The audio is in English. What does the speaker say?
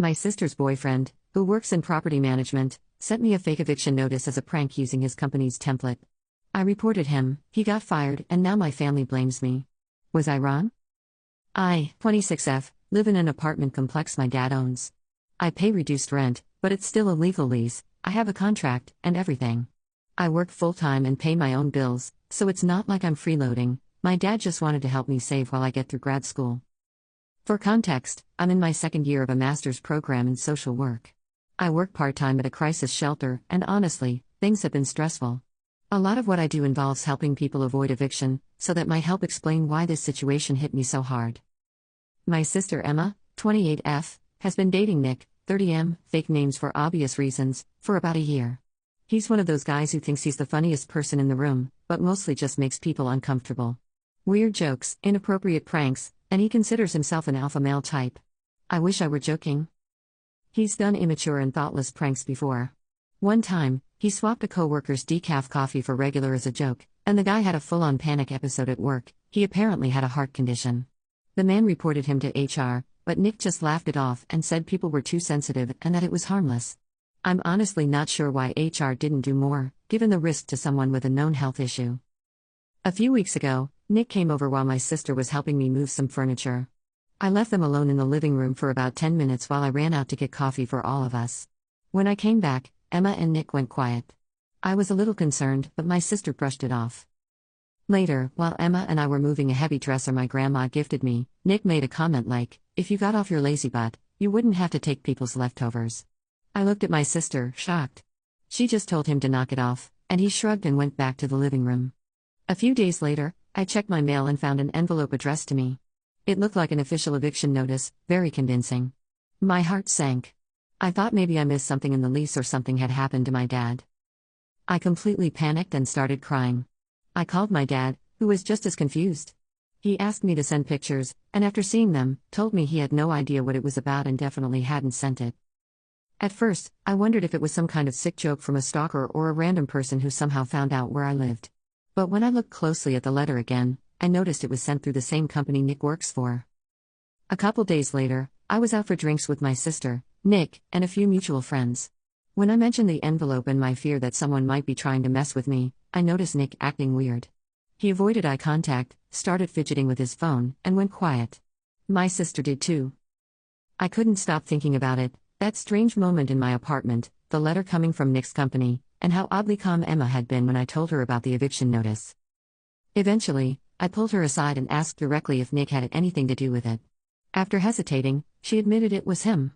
My sister's boyfriend, who works in property management, sent me a fake eviction notice as a prank using his company's template. I reported him, he got fired, and now my family blames me. Was I wrong? I, 26F, live in an apartment complex my dad owns. I pay reduced rent, but it's still a legal lease, I have a contract, and everything. I work full-time and pay my own bills, so it's not like I'm freeloading. My dad just wanted to help me save while I get through grad school. For context, I'm in my second year of a master's program in social work. I work part-time at a crisis shelter, and honestly, things have been stressful. A lot of what I do involves helping people avoid eviction, so that might help explain why this situation hit me so hard. My sister Emma, 28F, has been dating Nick, 30M, fake names for obvious reasons, for about a year. He's one of those guys who thinks he's the funniest person in the room, but mostly just makes people uncomfortable. Weird jokes, inappropriate pranks, and he considers himself an alpha male type. I wish I were joking. He's done immature and thoughtless pranks before. One time, he swapped a coworker's decaf coffee for regular as a joke, and the guy had a full-on panic episode at work. He apparently had a heart condition. The man reported him to HR, but Nick just laughed it off and said people were too sensitive and that it was harmless. I'm honestly not sure why HR didn't do more, given the risk to someone with a known health issue. A few weeks ago, Nick came over while my sister was helping me move some furniture. I left them alone in the living room for about 10 minutes while I ran out to get coffee for all of us. When I came back, Emma and Nick went quiet. I was a little concerned, but my sister brushed it off. Later, while Emma and I were moving a heavy dresser my grandma gifted me, Nick made a comment like, "If you got off your lazy butt, you wouldn't have to take people's leftovers." I looked at my sister, shocked. She just told him to knock it off, and he shrugged and went back to the living room. A few days later, I checked my mail and found an envelope addressed to me. It looked like an official eviction notice, very convincing. My heart sank. I thought maybe I missed something in the lease or something had happened to my dad. I completely panicked and started crying. I called my dad, who was just as confused. He asked me to send pictures, and after seeing them, told me he had no idea what it was about and definitely hadn't sent it. At first, I wondered if it was some kind of sick joke from a stalker or a random person who somehow found out where I lived. But when I looked closely at the letter again, I noticed it was sent through the same company Nick works for. A couple days later, I was out for drinks with my sister, Nick, and a few mutual friends. When I mentioned the envelope and my fear that someone might be trying to mess with me, I noticed Nick acting weird. He avoided eye contact, started fidgeting with his phone, and went quiet. My sister did too. I couldn't stop thinking about it, that strange moment in my apartment, the letter coming from Nick's company, and how oddly calm Emma had been when I told her about the eviction notice. Eventually, I pulled her aside and asked directly if Nick had anything to do with it. After hesitating, she admitted it was him.